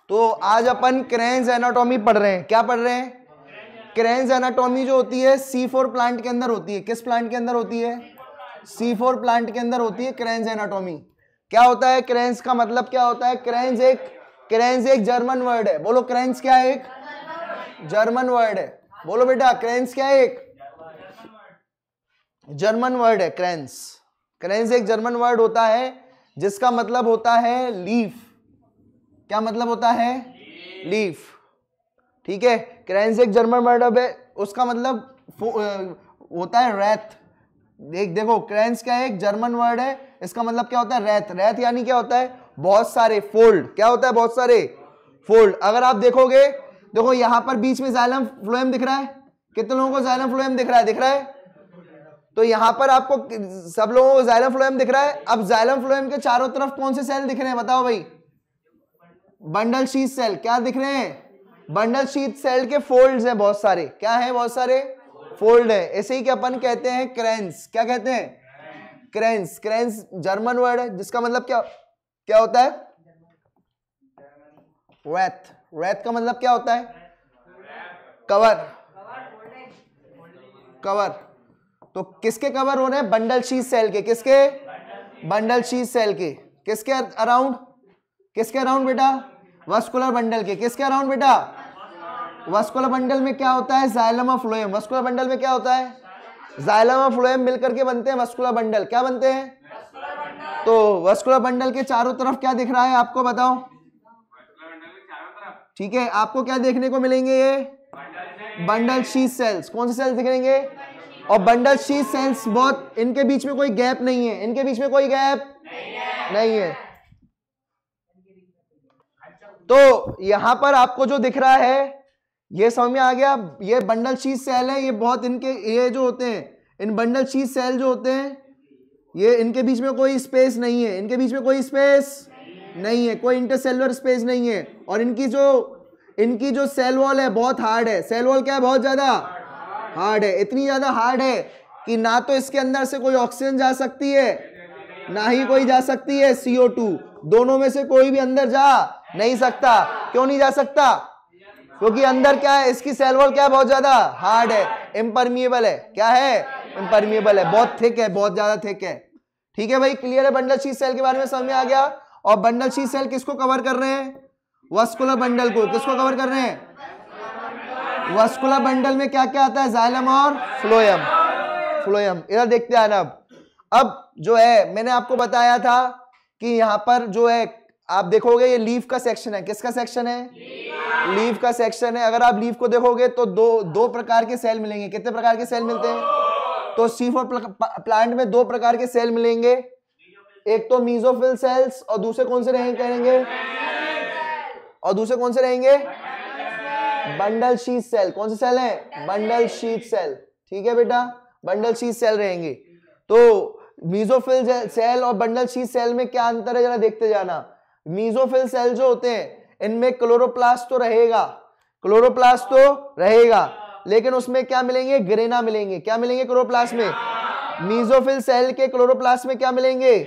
तो आज अपन cranes anatomy पढ़ रहे हैं। क्या पढ़ रहे हैं? क्रेन्स एनाटॉमी जो होती है C4 प्लांट के अंदर होती है। किस प्लांट के अंदर होती है? C4 प्लांट के अंदर होती है क्रेन्स एनाटॉमी। क्या होता है क्रेन्स का मतलब क्या होता है? क्रेन्स एक जर्मन वर्ड है। बोलो क्रेन्स क्या है? एक जर्मन वर्ड है। बोलो बेटा क्रेन्स क्या है? एक जर्मन वर्ड है क्रेन्स। क्रेन्स एक जर्मन वर्ड होता है जिसका मतलब होता है लीफ। क्या मतलब होता है? लीफ। ठीक है, क्रेन्स एक जर्मन वर्ड है, उसका मतलब होता है रेत। देखो क्रेन्स क्या है? एक जर्मन वर्ड है, इसका मतलब क्या होता है? रेत। रेत यानी क्या होता है? बहुत सारे फोल्ड। क्या होता है? बहुत सारे फोल्ड। अगर आप देखोगे, देखो यहां पर बीच में जाइलम फ्लोएम दिख रहा है। कितने लोगों को जाइलम फ्लोएम दिख रहा है? दिख रहा है। तो यहां पर आपको सब लोगों को जाइलम फ्लोएम दिख रहा है। अब जाइलम फ्लोएम के चारों तरफ कौन से सेल दिख रहे हैं? बताओ भाई। Bundle sheath cell. क्या दिख रहे हैं? बंडल शीथ सेल के फोल्ड्स हैं बहुत सारे। क्या है? बहुत सारे फोल्ड है। ऐसे ही क्या अपन कहते हैं क्रेन्स। क्या कहते हैं? क्रेन्स। क्रेन्स जर्मन वर्ड है जिसका मतलब क्या होता है? रेत। रेत का मतलब क्या होता है? कवर। कवर। तो किसके कवर हो रहे हैं? बंडल शीथ सेल के। किसके? बंडल शीथ सेल के। किसके अराउंड? किसके अराउंड बेटा? वस्कुलर बंडल के। किसके अराउंड बेटा? वस्कुलर बंडल में क्या होता है? जाइलम और फ्लोएम। वस्कुलर बंडल में क्या होता है? जाइलम और फ्लोएम मिलकर के बनते हैं वस्कुलर बंडल। क्या बनते हैं? तो वस्कुलर बंडल के चारों तरफ क्या दिख रहा है आपको? बताओ। ठीक है, आपको क्या देखने को मिलेंगे? ये बंडल शीथ सेल्स। कौन से सेल्स दिखेंगे? और बंडल शीथ सेल्स बहुत, इनके बीच में कोई गैप नहीं है। इनके बीच में कोई गैप नहीं है। तो यहां पर आपको जो दिख रहा है ये समझ में आ गया? ये बंडल शीथ सेल है। ये बहुत इनके ये जो होते हैं, इन बंडल शीथ सेल जो होते हैं, ये इनके बीच में कोई स्पेस नहीं है। इनके बीच में कोई स्पेस नहीं है, कोई इंटरसेलुलर स्पेस नहीं है। और इनकी जो सेल वॉल है बहुत हार्ड है। सेल वॉल क्या है? बहुत ज्यादा हार्ड है। इतनी ज्यादा हार्ड है कि ना तो इसके अंदर से कोई ऑक्सीजन जा सकती है, ना ही कोई जा सकती है CO2। दोनों में से कोई भी अंदर जा नहीं सकता। क्यों नहीं जा सकता? क्योंकि अंदर क्या है? इसकी सेल वॉल क्या है? बहुत ज्यादा हार्ड है, इम्परमिएबल है। क्या है? इम्परमिएबल है, बहुत थिक है, बहुत ज्यादा थिक है। ठीक है भाई, क्लियर है? बंडल शीथ सेल के बारे में समझ में आ गया। और बंडल शीथ सेल किसको कवर कर रहे हैं? वस्कुलर बंडल को। किसको कवर कर रहे हैं? वस्कुलर बंडल में क्या क्या आता है? जाइलम और फ्लोएम। फ्लोएम इधर देखते हैं अब जो है मैंने आपको बताया था कि यहां पर जो है आप देखोगे ये लीफ का सेक्शन है। किसका सेक्शन है? लीफ का सेक्शन है। अगर आप लीफ को देखोगे तो दो प्रकार के सेल मिलेंगे। कितने प्रकार के सेल मिलते हैं? तो C4 प्लांट में दो प्रकार के सेल मिलेंगे। एक तो मीजोफिल सेल्स और दूसरे कौन से रहेंगे? और दूसरे कौन से रहेंगे? Bundle sheath cell. कौन से सेल हैं? Bundle sheath cell. ठीक है बेटा, बंडल शीथ सेल रहेंगे। तो मीजोफिल सेल और बंडल शीथ सेल में क्या अंतर है जरा देखते जाना। मीजोफिल सेल जो होते हैं इनमें क्लोरोप्लास्ट तो रहेगा, क्लोरोप्लास्ट तो रहेगा, लेकिन उसमें क्या मिलेंगे? ग्रेना मिलेंगे। क्या मिलेंगे क्लोरोप्लास्ट में? मीजोफिल सेल के क्लोरोप्लास्ट में क्या मिलेंगे?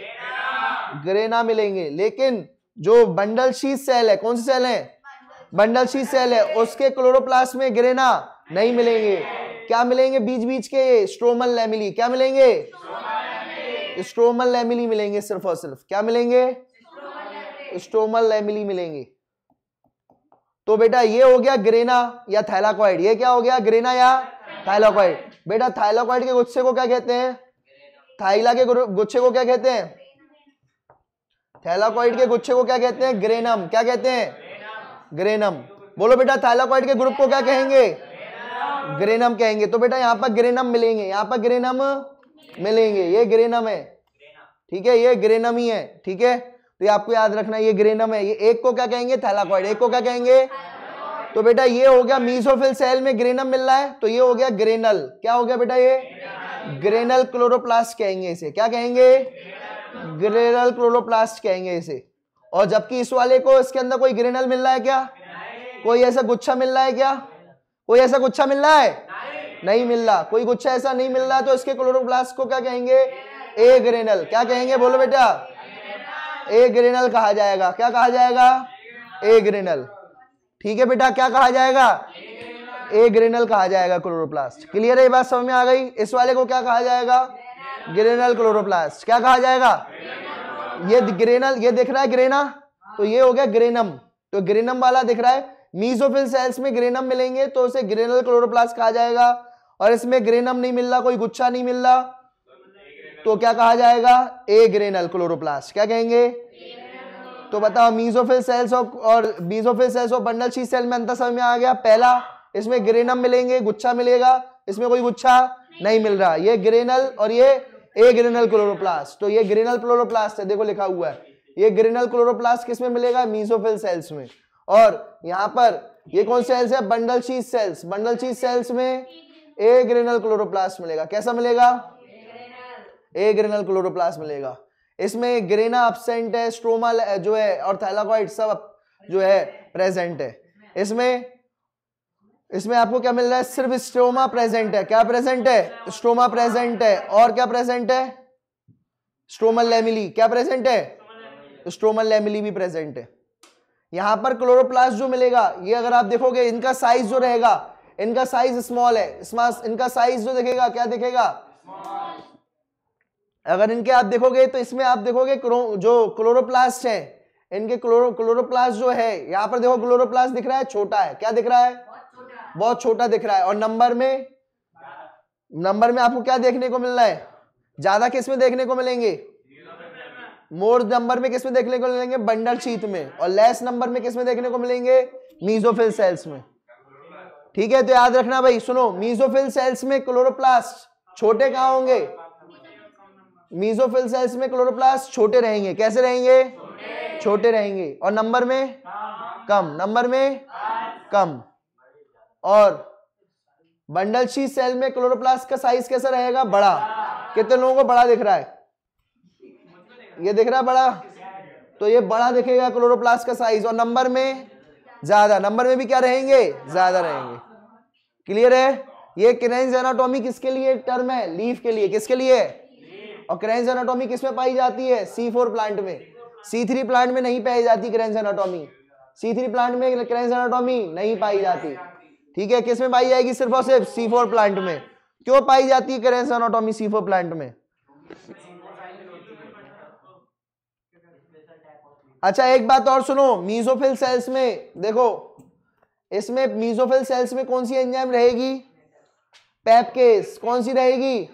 ग्रेना मिलेंगे। लेकिन जो बंडल शीथ सेल है, कौन सी सेल है? बंडल शीथ सेल है, उसके क्लोरोप्लास्ट में ग्रेना नहीं मिलेंगे। क्या मिलेंगे? बीच बीच के स्ट्रोमल लैमेली। क्या मिलेंगे? स्ट्रोमल लैमेली मिलेंगे सिर्फ और सिर्फ। क्या मिलेंगे? स्ट्रोमल लैमेली मिलेंगे। तो बेटा ये हो गया ग्रेना या थैलाकॉइड। ये क्या हो गया? ग्रेना या थैलाकॉइड। बेटा थैलाकॉइड के गुच्छे को क्या कहते हैं? थाइला के गुच्छे को क्या कहते हैं? थैलाकॉइड के गुच्छे को क्या कहते हैं? ग्रेनम। क्या कहते हैं? ग्रेनम। बोलो बेटा थैलाकॉइड के ग्रुप को क्या कहेंगे? ग्रेनम कहेंगे। तो बेटा यहाँ पर ग्रेनम मिलेंगे, यहाँ पर ग्रेनम मिलेंगे। ये ग्रेनम है। ठीक है, ये ग्रेनम ही है। ठीक है, तो ये आपको याद रखना, ये ग्रेनम है। ये एक को क्या कहेंगे? थैलाकॉइड। एक को क्या कहेंगे? तो बेटा ये हो गया मीजोफिल सेल में ग्रेनम मिल रहा है, तो ये हो गया ग्रेनल। क्या हो गया बेटा? ये ग्रेनल क्लोरोप्लास्ट कहेंगे इसे। क्या कहेंगे? ग्रेनल क्लोरोप्लास्ट कहेंगे इसे। और जबकि इस वाले को इसके अंदर कोई ग्रेनल मिल रहा है क्या? कोई ऐसा गुच्छा मिल रहा है क्या? कोई ऐसा गुच्छा मिल रहा है? नहीं मिल रहा। कोई गुच्छा ऐसा नहीं मिल रहा, तो इसके क्लोरोप्लास्ट को क्या कहेंगे? ए ग्रेनल। क्या कहेंगे? बोलो बेटा, ए ग्रेनल कहा जाएगा। क्या कहा जाएगा? ए ग्रेनल। ठीक है बेटा, क्या कहा जाएगा? ए ग्रेनल कहा जाएगा क्लोरोप्लास्ट। क्लियर है, ये बात समझ में आ गई? इस वाले को क्या कहा जाएगा? Granal chloroplast. क्या कहा जाएगा? ये ग्रेनल, ये दिख रहा है ग्रेना, तो ये हो गया ग्रेनम। तो ग्रेनम वाला दिख रहा है। मीसोफिल सेल्स में ग्रेनम मिलेंगे तो उसे ग्रेनल क्लोरोप्लास्ट कहा जाएगा, और इसमें ग्रेनम नहीं मिल रहा, कोई गुच्छा नहीं मिल रहा, तो क्या कहा जाएगा? ए ग्रेनल क्लोरोप्लास्ट। क्या कहेंगे? तो बताओ, मीसोफिल सेल्स और बीसोफिल सेल्स और बंडल शीथ सेल में अंतर समझ में आ गया? पहला, इसमें ग्रेनम मिलेंगे, गुच्छा मिलेगा, इसमें कोई गुच्छा नहीं मिल रहा। ये ग्रेनल और ये ए ग्रेनल क्लोरोप्लास्ट। तो ये ग्रेनल क्लोरोप्लास्ट है, देखो लिखा हुआ है। ये ग्रेनल क्लोरोप्लास्ट किस में मिलेगा? मीसोफिल सेल्स में। और यहां पर ये कौन सेल्स है? Bundle sheath sales. Bundle sheath sales में ए ग्रेनल क्लोरोप्लास्ट मिलेगा। कैसा मिलेगा? ए ग्रेनल क्लोरोप्लास्ट मिलेगा। इसमें ग्रेना एब्सेंट है, स्ट्रोमा जो है और थैलाकॉइड सब जो है प्रेजेंट है। इसमें आपको क्या मिल रहा है? सिर्फ स्ट्रोमा प्रेजेंट है। क्या प्रेजेंट है? स्ट्रोमा प्रेजेंट है। और क्या प्रेजेंट है? Stromal lamellae. क्या प्रेजेंट है? स्ट्रोमल लैमिली भी प्रेजेंट है। यहां पर क्लोरोप्लास्ट जो मिलेगा, ये अगर आप देखोगे इनका साइज जो रहेगा, इनका साइज स्मॉल है। इनका साइज जो दिखेगा, क्या दिखेगा? अगर इनके आप देखोगे तो इसमें आप देखोगे जो क्लोरोप्लास्ट है, इनके क्लोरोप्लास्ट जो है, यहां पर देखो क्लोरोप्लास्ट दिख रहा है, छोटा है। क्या दिख रहा है? बहुत छोटा दिख रहा है। और नंबर में आपको क्या देखने को मिल रहा है? ज्यादा किस में देखने को मिलेंगे? मोर नंबर में किस में देखने को मिलेंगे? बंडल शीथ में। और लेस नंबर में किस में देखने को मिलेंगे? मीसोफिल सेल्स में। ठीक है, तो याद रखना भाई, सुनो, मीसोफिल सेल्स में क्लोरोप्लास्ट छोटे कहां होंगे? मीसोफिल सेल्स में क्लोरोप्लास्ट छोटे रहेंगे। कैसे रहेंगे? छोटे रहेंगे। और नंबर में कम। और बंडल शीथ सेल में क्लोरोप्लास्ट का साइज कैसा रहेगा? बड़ा। कितने लोगों को बड़ा दिख रहा है? ये दिख रहा है बड़ा, तो ये बड़ा दिखेगा क्लोरोप्लास्ट का साइज। और नंबर में ज्यादा। नंबर में भी क्या रहेंगे? ज्यादा रहेंगे। क्लियर है? ये क्रेन्स एनाटॉमी किसके लिए टर्म है? लीफ के लिए। किसके लिए? और क्रेन्स एनाटॉमी किस में पाई जाती है? C4 प्लांट में। C3 प्लांट में नहीं पाई जाती क्रेन्स एनाटॉमी। C3 प्लांट में क्रेन्स एनाटॉमी नहीं पाई जाती। ठीक है, किस में पाई जाएगी? सिर्फ और सिर्फ C4 प्लांट में। क्यों पाई जाती है क्रेन्स एनाटॉमी C4 प्लांट में? अच्छा, एक बात और सुनो, मीसोफिल सेल्स में देखो, इसमें मीसोफिल सेल्स में कौन सी एंजाइम रहेगी? पेपकेस। कौन सी रहेगी?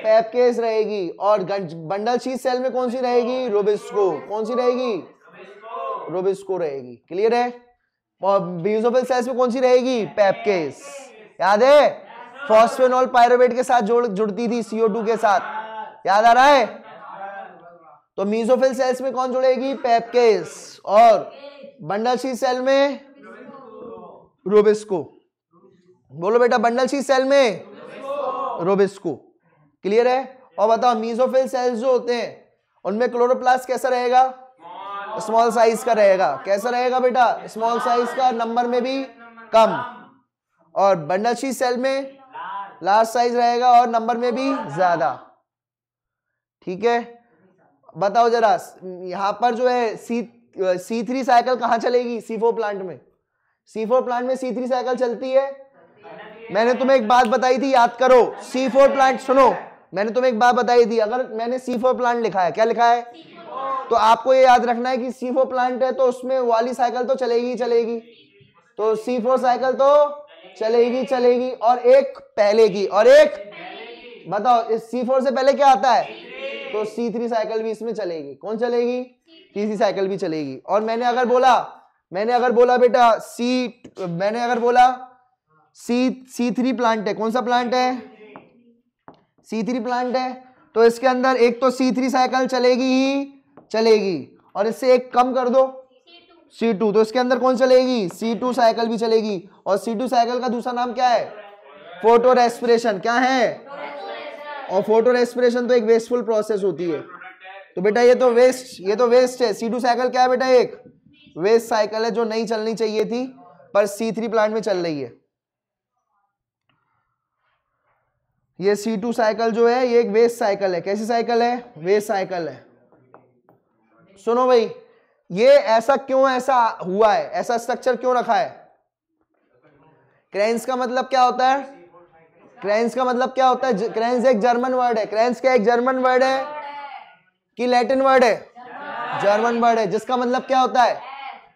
पेपकेस रहेगी। और बंडल शीथ सेल में कौन सी रहेगी? रोबिस्को। कौन सी रहेगी? रोबिस्को रहेगी। क्लियर है? और मीसोफिल सेल्स में कौन सी रहेगी? पेपकेस। याद है? फॉस्फेनॉल पायरुवेट के साथ जुड़ती थी CO2 के साथ। याद आ रहा है? तो मीसोफिल सेल्स में कौन जुड़ेगी? पेपकेस। और बंडल शीथ सेल में रोबिस्को। बोलो बेटा, बंडल शीथ सेल में रोबिस्को। क्लियर है? और बताओ, मीसोफिल सेल्स जो होते हैं उनमें क्लोरोप्लास्ट कैसा रहेगा? स्मॉल साइज का रहेगा। कैसा रहेगा बेटा? स्मॉल साइज का। नंबर में भी कम। और बंडल शीथ सेल में लार्ज साइज रहेगा और नंबर में भी ज्यादा। ठीक है, बताओ जरा, यहां पर जो है C3 साइकिल कहां चलेगी? C4 प्लांट में। C4 प्लांट में C3 साइकिल चलती है। मैंने तुम्हें एक बात बताई थी, याद करो। C4 प्लांट, सुनो, मैंने तुम्हें एक बात बताई थी, अगर मैंने C4 प्लांट लिखा है, क्या लिखा है? तो आपको ये याद रखना है कि C4 प्लांट है तो उसमें वाली साइकिल तो चलेगी चलेगी। तो C4 साइकिल तो चलेगी। और एक पहले की और एक, बताओ, इस C4 से पहले क्या आता है? तो C3 साइकिल भी इसमें चलेगी। कौन चलेगी? तीसरी साइकिल भी चलेगी। और मैंने अगर बोला बेटा C3 प्लांट है। कौन सा प्लांट है? C3 प्लांट है, तो इसके अंदर एक तो C3 साइकिल चलेगी और इससे एक कम कर दो C2, तो इसके अंदर कौन चलेगी? C2 साइकिल भी चलेगी। और C2 साइकिल का दूसरा नाम क्या है? Photo respiration. क्या है? और फोटो रेस्पिरेशन तो एक वेस्टफुल प्रोसेस होती है। तो बेटा ये तो वेस्ट है। C2 साइकिल क्या है बेटा? एक वेस्ट साइकिल है जो नहीं चलनी चाहिए थी, पर C3 प्लांट में चल रही है। ये C2 साइकिल जो है ये एक वेस्ट साइकिल है। कैसी साइकिल है? वेस्ट साइकिल है। सुनो भाई, ये ऐसा क्यों ऐसा हुआ है, ऐसा स्ट्रक्चर क्यों रखा है? क्रेंस का मतलब क्या होता है? क्रेंस का मतलब क्या होता है? क्रेंस एक जर्मन वर्ड है। क्रेंस क्या एक जर्मन वर्ड है कि लैटिन वर्ड है? जर्मन वर्ड है, जिसका मतलब क्या होता है?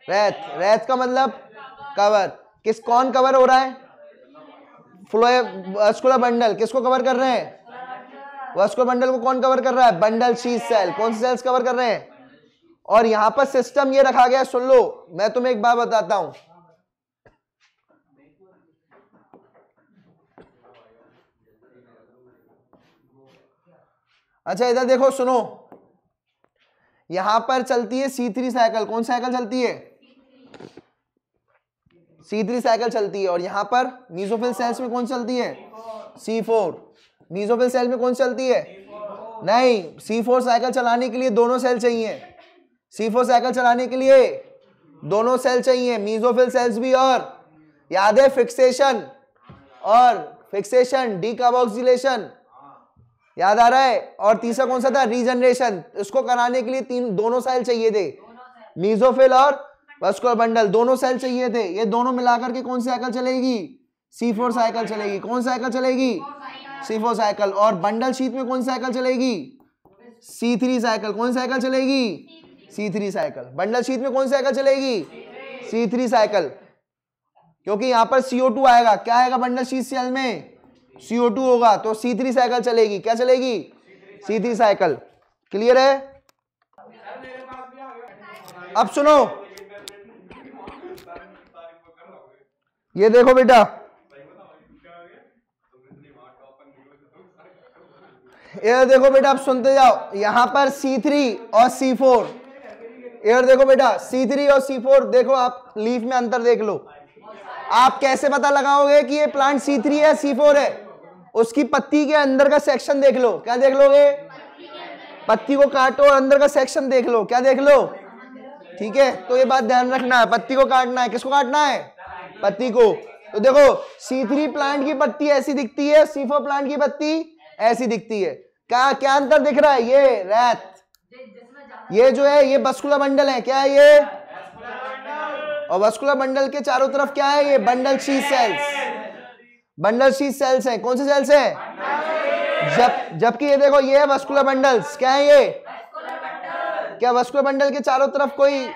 रेथ। रेथ का मतलब कवर। कौन कवर हो रहा है? Vascular bundle. किसको कवर कर रहे हैं? वस्कुलर बंडल को कौन कवर कर रहा है? Bundle sheath cell. कौन से सेल्स कवर कर रहे हैं? और यहां पर सिस्टम ये रखा गया, सुन लो, मैं तुम्हें एक बात बताता हूं। अच्छा इधर देखो, सुनो, यहां पर चलती है C3 साइकिल। कौन साइकिल चलती है? C3 साइकिल चलती है। और यहां पर मीसोफिल सेल्स में कौन चलती है? C4। मीसोफिल सेल में कौन चलती है? नहीं, C4 साइकिल चलाने के लिए दोनों सेल चाहिए। C4 साइकिल चलाने के लिए दोनों सेल चाहिए, मीसोफिल सेल्स भी। और याद है फिक्सेशन और फिक्सेशन, डीकार्बोक्सिलेशन, याद आ रहा है? और तीसरा कौन सा था? रीजनरेशन। इसको कराने के लिए दोनों सेल चाहिए थे, मीसोफिल और वस्कुलर बंडल, दोनों सेल चाहिए थे। ये दोनों मिलाकर के कौन सी साइकिल चलेगी? C4 साइकिल चलेगी। कौन साइकिल चलेगी? C4 cycle. और बंडल शीथ में कौन साइकिल चलेगी? C3 cycle. कौन साइकिल चलेगी? C3 cycle. बंडल शीथ में कौन साइकिल चलेगी? C3 cycle. क्योंकि यहां पर CO2 आएगा। क्या आएगा बंडल शीथ सेल में? CO2 होगा, तो C3 साइकिल चलेगी। क्या चलेगी? C3 cycle. क्लियर है? अब सुनो, ये देखो बेटा, ये देखो बेटा, अब सुनते जाओ। यहां पर C3 और C4, ये देखो बेटा, C3 और C4 देखो, आप लीफ में अंतर देख लो। आप कैसे पता लगाओगे कि ये प्लांट C3 है C4 है? उसकी पत्ती के अंदर का सेक्शन देख लो। क्या देख लोगे? पत्ती को काटो और अंदर का सेक्शन देख लो। क्या देख लो? ठीक है, तो ये बात ध्यान रखना है, पत्ती को काटना है। किसको काटना है? पत्ती को। तो देखो, C3 प्लांट की पत्ती ऐसी दिखती है, C4 प्लांट की पत्ती ऐसी दिखती है। क्या क्या अंतर दिख रहा है? ये रेत, ये जो है ये वस्कुलर बंडल है। क्या है ये? और वस्कुलर बंडल के चारों तरफ क्या है? ये bundle sheath sales. Bundle sheath sales हैं। कौन से सेल्स हैं? जबकि ये देखो, ये है वस्कुलर बंडल्स। क्या है ये? क्या वस्कुलर बंडल के चारों तरफ कोई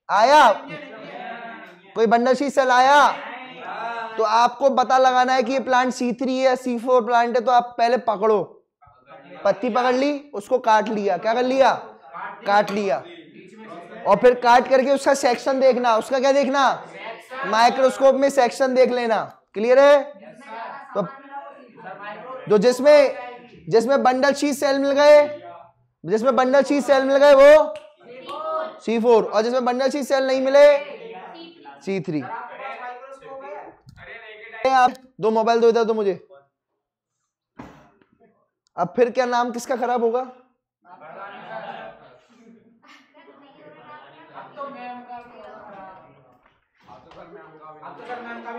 आया? कोई बंडल शीथ सेल आया? तो आपको पता लगाना है कि ये प्लांट C3 है या C4 प्लांट है। तो आप पहले पकड़ो, पत्ती पकड़ ली, उसको काट लिया। क्या कर लिया? काट लिया। और फिर काट करके उसका सेक्शन देखना। उसका क्या देखना? माइक्रोस्कोप में सेक्शन देख लेना। क्लियर है? तो जो जिसमें बंडल शीथ सेल मिल गए, जिसमें बंडल शीथ सेल मिल गए वो C4, और जिसमें बंडल शीथ सेल नहीं मिले C3। आप दो मोबाइल दो इधर, दो मुझे। अब फिर क्या नाम किसका खराब होगा?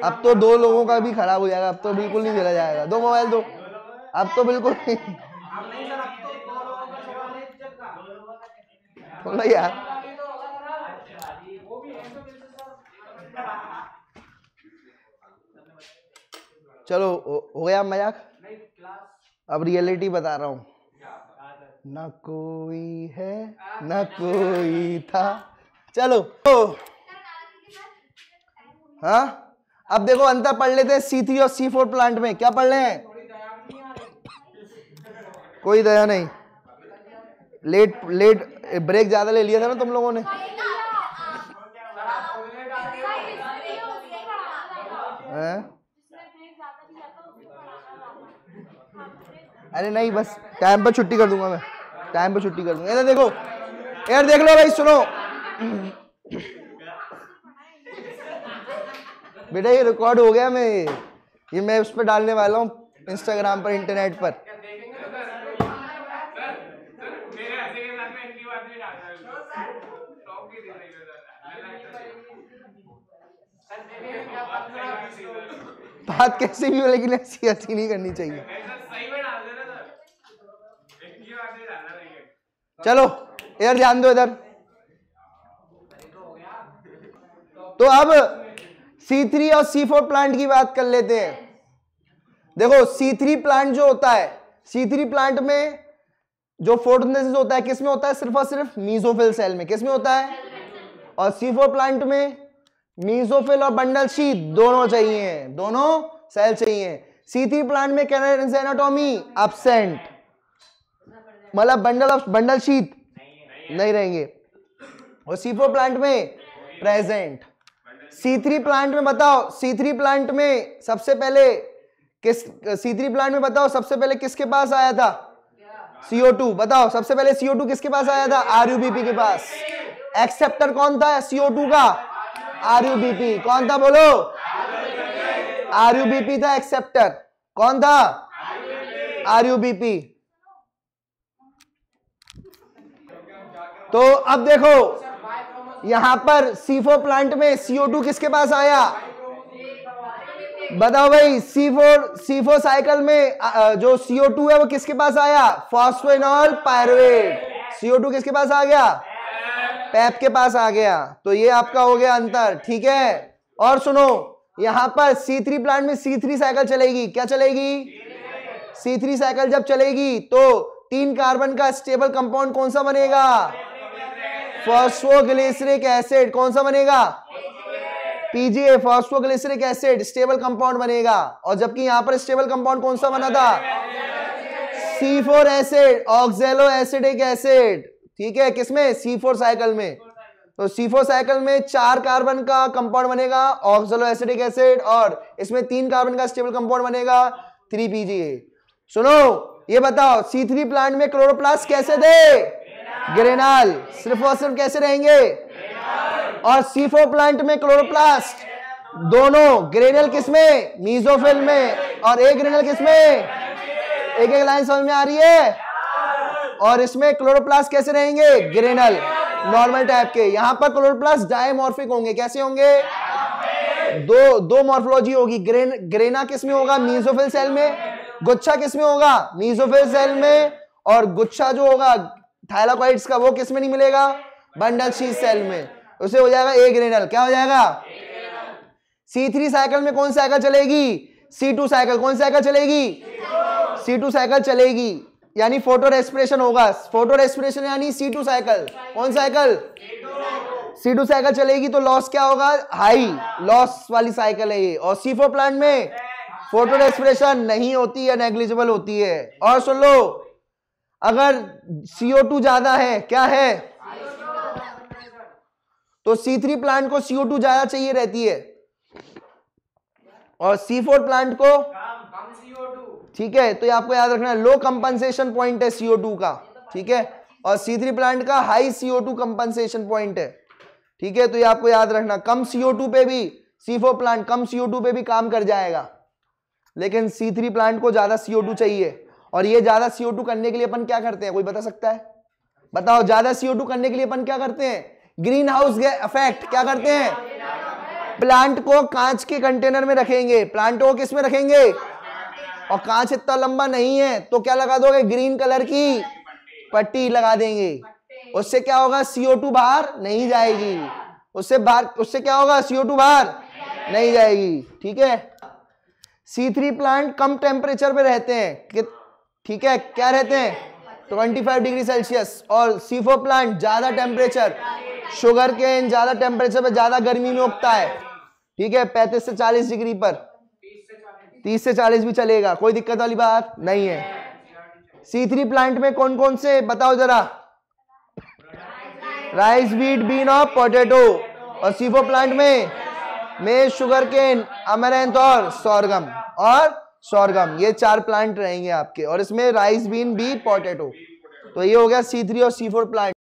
अब तो दो लोगों का भी खराब हो जाएगा। अब तो बिल्कुल नहीं चला जाएगा। दो मोबाइल दो, अब तो बिल्कुल नहीं। बोलो यार, चलो हो गया मजाक। अब रियलिटी बता रहा हूं। ना कोई है ना कोई था। चलो हाँ, अब देखो अंतर पढ़ लेते हैं C3 और C4 प्लांट में। क्या पढ़ रहे हैं? कोई दया नहीं। लेट ब्रेक ज्यादा ले लिया था ना तुम लोगों ने। अरे नहीं, बस टाइम पर छुट्टी कर दूंगा मैं, टाइम पर छुट्टी कर दूंगा। इधर देखो, यार देख लो भाई, सुनो बेटा, ये रिकॉर्ड हो गया। मैं उस पर डालने वाला हूँ, इंस्टाग्राम पर, इंटरनेट पर। बात कैसे भी हो, लेकिन ऐसी हंसी नहीं करनी चाहिए। चलो यार ध्यान दो इधर। तो अब C3 और C4 प्लांट की बात कर लेते हैं। देखो C3 प्लांट जो होता है, C3 प्लांट में जो फोटोसिंथेसिस होता है किसमें होता है? सिर्फ और सिर्फ मीसोफिल सेल में। किसमें होता है? और C4 प्लांट में मीसोफिल और बंडल शीथ दोनों चाहिए, दोनों सेल चाहिए। C3 प्लांट में कैनाइज एनाटॉमी एब्सेंट, मतलब बंडल शीथ नहीं रहेंगे, और C4 प्लांट में प्रेजेंट। C3 प्लांट में बताओ, C3 प्लांट में सबसे पहले C3 प्लांट में बताओ सबसे पहले किसके पास आया था? CO2। बताओ सबसे पहले CO2 किसके पास आया था? RUBP के पास। एक्सेप्टर कौन था CO2 का? RUBP। कौन था बोलो? RUBP था एक्सेप्टर। कौन था? RUBP। तो अब देखो यहां पर C4 प्लांट में CO2 किसके पास आया? बताओ भाई, C4 साइकिल में जो CO2 है वो किसके पास आया? फॉस्फेनॉल पायरुवेट। CO2 किसके पास आ गया? पैप के पास आ गया। तो ये आपका हो गया अंतर, ठीक है। और सुनो, यहां पर C3 प्लांट में C3 साइकिल चलेगी। क्या चलेगी? C3 साइकिल जब चलेगी तो 3 कार्बन का स्टेबल कंपाउंड कौन सा बनेगा? Phosphoglyceric acid. कौन सा बनेगा? PGA, phosphoglyceric acid stable compound बनेगा। और जबकि यहां पर स्टेबल कंपाउंड कौन सा बना था? C4 acid, oxalo acidic acid. ठीक है, किसमें? C4 साइकिल में। तो C4 साइकिल में 4 कार्बन का कंपाउंड बनेगा ऑक्सैलो एसिडिक एसिड, और इसमें 3 कार्बन का स्टेबल कंपाउंड बनेगा 3PGA। सुनो, ये बताओ C3 प्लांट में क्लोरोप्लास्ट कैसे थे? ग्रेनाल। सिर्फ और सिर्फ कैसे रहेंगे? और C4 प्लांट में क्लोरोप्लास्ट दोनों ग्रेनल किसमें? मीसोफिल में। और एक ग्रेनल किसमें? एक एक लाइन समझ में आ रही है? और इसमें क्लोरोप्लास्ट कैसे रहेंगे? ग्रेनल, नॉर्मल टाइप के। यहां पर क्लोरोप्लास्ट डायमॉर्फिक होंगे। कैसे होंगे? दो मॉर्फोलॉजी होगी। ग्रेना किसमें होगा? मीसोफिल सेल में। गुच्छा किसमें होगा? मीसोफिल सेल में। और गुच्छा जो होगा थाइलाकोइड्स का वो किसमें नहीं मिलेगा? बंडल शीथ सेल में। उसे हो जाएगा ए ग्रेनल। क्या हो जाएगा? C3 साइकिल में कौन साइकिल चलेगी? C2 cycle. कौन साइकिल चलेगी? C2 साइकिल चलेगी, यानी फोटो रेस्पिरेशन होगा। फोटो रेस्पिरेशन यानी C2 साइकिल। कौन साइकिल? C2 साइकिल चलेगी तो लॉस क्या होगा? हाई लॉस वाली साइकिल है ये। और C4 प्लांट में फोटो रेस्पिरेशन नहीं होती है, नेग्लिजिबल होती है। और सुन लो, अगर CO2 ज्यादा है, क्या है? तो C3 प्लांट को CO2 ज्यादा चाहिए रहती है और C4 प्लांट को कम CO2। ठीक है, तो ये आपको याद रखना है। लो कंपनसेशन पॉइंट है CO2 का, ठीक है, और C3 प्लांट का हाई CO2 कंपनसेशन पॉइंट है। ठीक है, तो ये आपको याद रखना। कम CO2 पे भी C4 प्लांट कम CO2 पे भी काम कर जाएगा, लेकिन C3 प्लांट को ज्यादा CO2 चाहिए। और ये ज्यादा CO2 करने के लिए अपन क्या करते हैं? कोई बता सकता है? बताओ, ज्यादा CO2 करने के लिए अपन क्या करते हैं? Green house effect. क्या करते हैं? प्लांट को कांच के कंटेनर में रखेंगे। प्लांट को किस में रखेंगे? और कांच इतना लंबा नहीं है तो क्या लगा दोगे? ग्रीन कलर की पट्टी लगा देंगे। उससे क्या होगा? CO2 बाहर नहीं जाएगी। उससे क्या होगा? CO2 बाहर नहीं जाएगी। ठीक है, C3 प्लांट कम टेम्परेचर पे रहते हैं। ठीक है, क्या रहते हैं? 25 डिग्री सेल्सियस। और C4 प्लांट ज्यादा टेम्परेचर, शुगर केन ज्यादा टेम्परेचर पे ज्यादा गर्मी में उगता है। ठीक है, 35 से 40 डिग्री पर। 30 से 40 भी चलेगा, कोई दिक्कत वाली बात नहीं है। C3 प्लांट में कौन कौन से बताओ जरा? राइस, व्हीट, बीन और पोटैटो। और C4 प्लांट में मेज, शुगर केन, अमरैंथ और सोरगम। ये 4 प्लांट रहेंगे आपके, और इसमें राइस, बीन, बी, पोटैटो। तो ये हो गया C3 और C4 प्लांट।